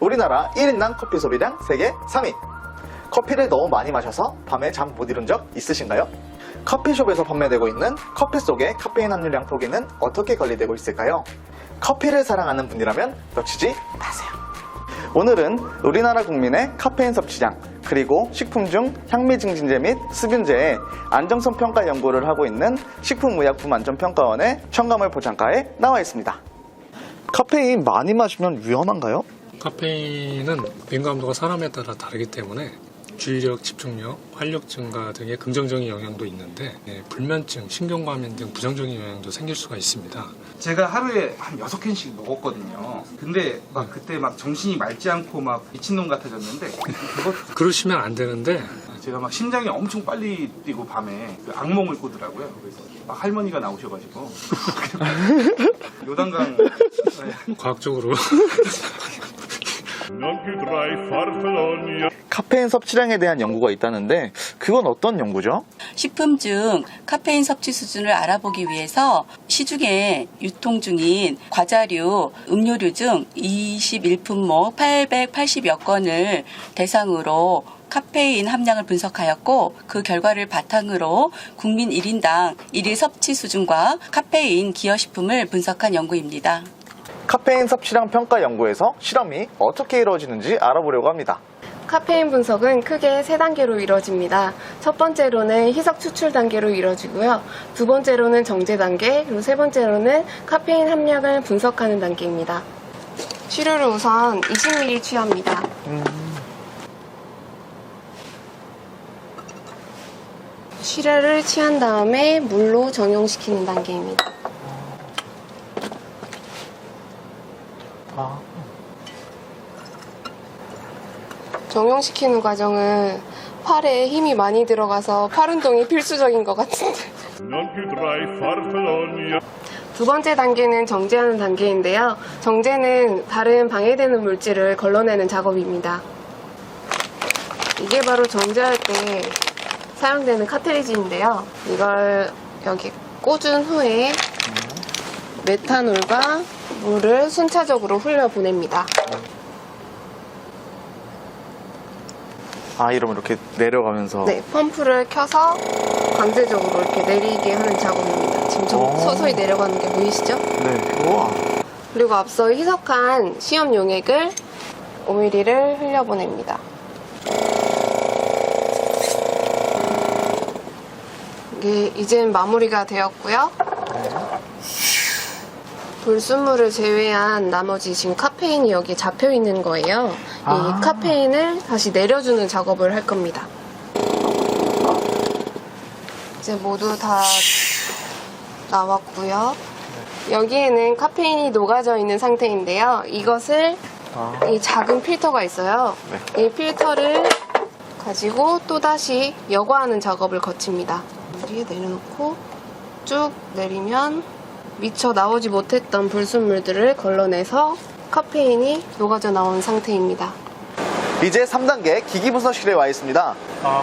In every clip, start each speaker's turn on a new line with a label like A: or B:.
A: 우리나라 1인당 커피 소비량 세계 3위. 커피를 너무 많이 마셔서 밤에 잠 못 이룬 적 있으신가요? 커피숍에서 판매되고 있는 커피 속의 카페인 함유량 표기는 어떻게 관리되고 있을까요? 커피를 사랑하는 분이라면 놓치지 마세요. 오늘은 우리나라 국민의 카페인 섭취량, 그리고 식품 중 향미 증진제 및 수분제의 안정성 평가 연구를 하고 있는 식품의약품안전평가원의 첨가물 보장과에 나와 있습니다. 카페인 많이 마시면 위험한가요?
B: 카페인은 민감도가 사람에 따라 다르기 때문에 주의력, 집중력, 활력 증가 등의 긍정적인 영향도 있는데 불면증, 신경과민 등 부정적인 영향도 생길 수가 있습니다.
C: 제가 하루에 한 6캔씩 먹었거든요. 근데 막 그때 막 정신이 맑지 않고 막 미친놈 같아졌는데
B: 그러시면 안 되는데
C: 제가 막 심장이 엄청 빨리 뛰고 밤에 그 악몽을 꾸더라고요. 그래서 막 할머니가 나오셔가지고 요단강
B: 과학적으로
A: 카페인 섭취량에 대한 연구가 있다는데 그건 어떤 연구죠?
D: 식품 중 카페인 섭취 수준을 알아보기 위해서 시중에 유통 중인 과자류, 음료류 중 21품목 880여 건을 대상으로 카페인 함량을 분석하였고, 그 결과를 바탕으로 국민 1인당 1일 섭취 수준과 카페인 기여식품을 분석한 연구입니다.
A: 카페인 섭취량 평가 연구에서 실험이 어떻게 이루어지는지 알아보려고 합니다.
E: 카페인 분석은 크게 3단계로 이루어집니다. 첫 번째로는 희석 추출 단계로 이루어지고요. 두 번째로는 정제 단계, 그리고 세 번째로는 카페인 함량을 분석하는 단계입니다. 시료를 우선 20ml 취합니다. 시료를 취한 다음에 물로 정용시키는 단계입니다. 정용시키는 과정은 팔에 힘이 많이 들어가서 팔 운동이 필수적인 것 같은데. 두 번째 단계는 정제하는 단계인데요. 정제는 다른 방해되는 물질을 걸러내는 작업입니다. 이게 바로 정제할 때 사용되는 카트리지인데요. 이걸 여기 꽂은 후에 메탄올과 물을 순차적으로 흘려보냅니다.
A: 이러면 이렇게 내려가면서.
E: 네, 펌프를 켜서 강제적으로 이렇게 내리게 하는 작업입니다. 지금 좀 서서히 내려가는 게 보이시죠?
A: 네. 우와.
E: 그리고 앞서 희석한 시험 용액을 5ml를 흘려보냅니다. 이게 이젠 마무리가 되었고요. 불순물을 제외한 나머지 지금 카페인이 여기에 잡혀 있는 거예요. 이 카페인을 다시 내려주는 작업을 할 겁니다. 이제 모두 다 나왔고요. 여기에는 카페인이 녹아져 있는 상태인데요. 이것을 이 작은 필터가 있어요. 이 필터를 가지고 또다시 여과하는 작업을 거칩니다. 여기에 내려놓고 쭉 내리면 미처 나오지 못했던 불순물들을 걸러내서 카페인이 녹아져 나온 상태입니다.
A: 이제 3단계 기기분석실에 와 있습니다.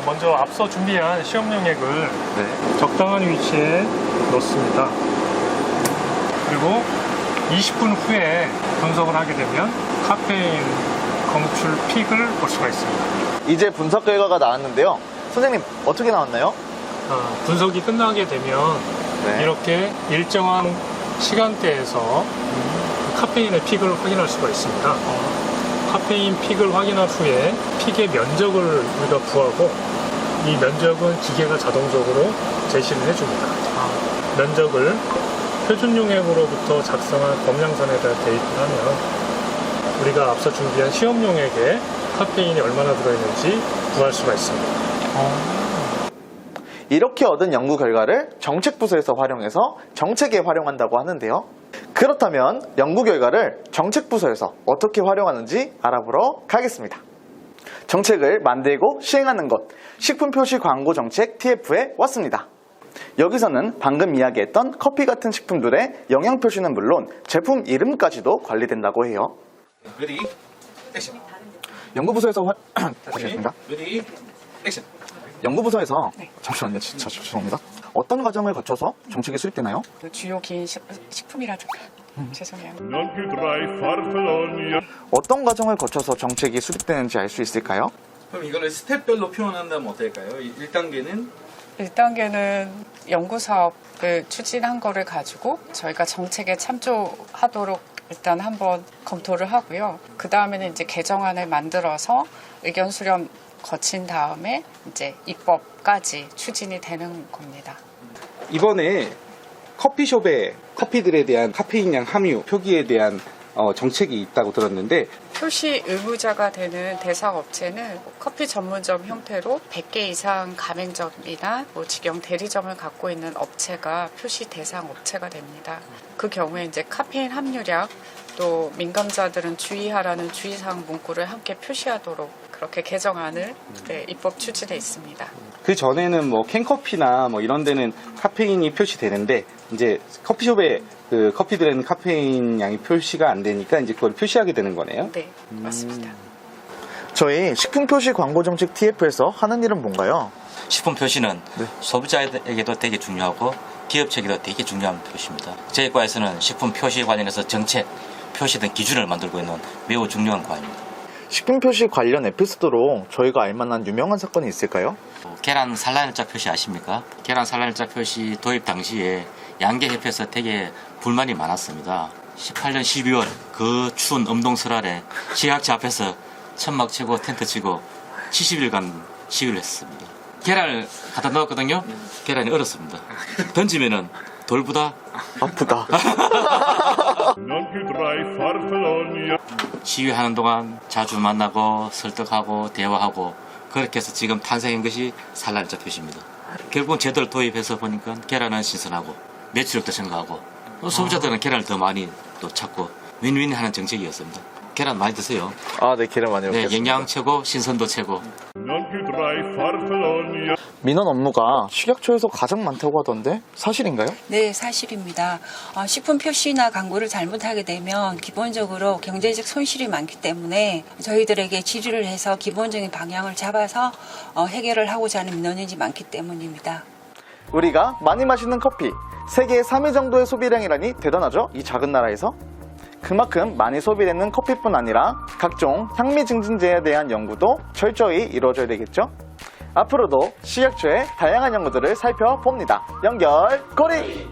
B: 먼저 앞서 준비한 시험 용액을 적당한 위치에 넣습니다. 그리고 20분 후에 분석을 하게 되면 카페인 검출 픽을 볼 수가 있습니다.
A: 이제 분석 결과가 나왔는데요. 선생님, 어떻게 나왔나요?
B: 분석이 끝나게 되면 이렇게 일정한 시간대에서 카페인의 픽을 확인할 수가 있습니다. 카페인 픽을 확인한 후에 픽의 면적을 우리가 구하고, 이 면적은 기계가 자동적으로 제시를 해줍니다. 면적을 표준 용액으로부터 작성한 검량선에다 대입을 하면 우리가 앞서 준비한 시험 용액에 카페인이 얼마나 들어있는지 구할 수가 있습니다.
A: 이렇게 얻은 연구 결과를 정책부서에서 활용해서 정책에 활용한다고 하는데요. 그렇다면 연구 결과를 정책부서에서 어떻게 활용하는지 알아보러 가겠습니다. 정책을 만들고 시행하는 것, 식품표시광고정책 TF에 왔습니다. 여기서는 방금 이야기했던 커피 같은 식품들의 영양표시는 물론 제품 이름까지도 관리된다고 해요.
C: 레디 액션.
A: 연구부서에서
C: 레디 액션.
A: 연구부서에서 잠시만요, 진짜 죄송합니다. 어떤 과정을 거쳐서 정책이 수립되나요?
F: 주요 기인 식품이라든가 죄송해요.
A: 어떤 과정을 거쳐서 정책이 수립되는지 알 수 있을까요?
C: 그럼 이거를 스텝별로 표현한다면 어떨까요? 1단계는
F: 1단계는 연구 사업을 추진한 거를 가지고 저희가 정책에 참조하도록 일단 한번 검토를 하고요. 그 다음에는 이제 개정안을 만들어서 의견 수렴 거친 다음에 이제 입법까지 추진이 되는 겁니다.
C: 이번에 커피숍에 커피들에 대한 카페인량 함유 표기에 대한 정책이 있다고 들었는데
F: 표시 의무자가 되는 대상 업체는 커피 전문점 형태로 100개 이상 가맹점이나 직영 대리점을 갖고 있는 업체가 표시 대상 업체가 됩니다. 그 경우에 이제 카페인 함유량 또 민감자들은 주의하라는 주의사항 문구를 함께 표시하도록 그렇게 개정안을 입법 추진해 있습니다.
C: 그 전에는 뭐 캔커피나 뭐 이런 데는 카페인이 표시되는데 이제 커피숍에 그 커피들에는 카페인 양이 표시가 안 되니까 이제 그걸 표시하게 되는 거네요.
F: 네, 맞습니다.
A: 저희 식품표시 광고정책 TF에서 하는 일은 뭔가요?
G: 식품 표시는 소비자에게도 되게 중요하고 기업체에게도 되게 중요한 표시입니다. 저희 과에서는 식품 표시 관련해서 정책, 표시 등 기준을 만들고 있는 매우 중요한 과입니다.
A: 식품표시 관련 에피소드로 저희가 알만한 유명한 사건이 있을까요?
G: 계란 산란일자 표시 아십니까? 계란 산란일자 표시 도입 당시에 양계협회에서 되게 불만이 많았습니다. 18년 12월 그 추운 엄동설날에 시각차 앞에서 천막 치고 텐트 치고 70일간 시위를 했습니다. 계란을 갖다 넣었거든요. 계란이 얼었습니다. 던지면은 돌보다
A: 아프다.
G: 시위하는 동안 자주 만나고 설득하고 대화하고 그렇게 해서 지금 탄생한 것이 산란일자 표시입니다. 결국은 제도를 도입해서 보니까 계란은 신선하고 매출력도 증가하고 또 소비자들은 계란을 더 많이 또 찾고 윈윈하는 정책이었습니다. 계란 많이 드세요.
A: 아, 네, 계란 많이
G: 네,
A: 먹겠습니다.
G: 영양 최고, 신선도 최고.
A: 민원 업무가 식약처에서 가장 많다고 하던데 사실인가요?
H: 네, 사실입니다. 식품 표시나 광고를 잘못하게 되면 기본적으로 경제적 손실이 많기 때문에 저희들에게 질의를 해서 기본적인 방향을 잡아서 해결을 하고자 하는 민원이 많기 때문입니다.
A: 우리가 많이 마시는 커피, 세계 3위 정도의 소비량이라니 대단하죠? 이 작은 나라에서? 그만큼 많이 소비되는 커피뿐 아니라 각종 향미 증진제에 대한 연구도 철저히 이루어져야 되겠죠? 앞으로도 식약처의 다양한 연구들을 살펴봅니다. 연결고리!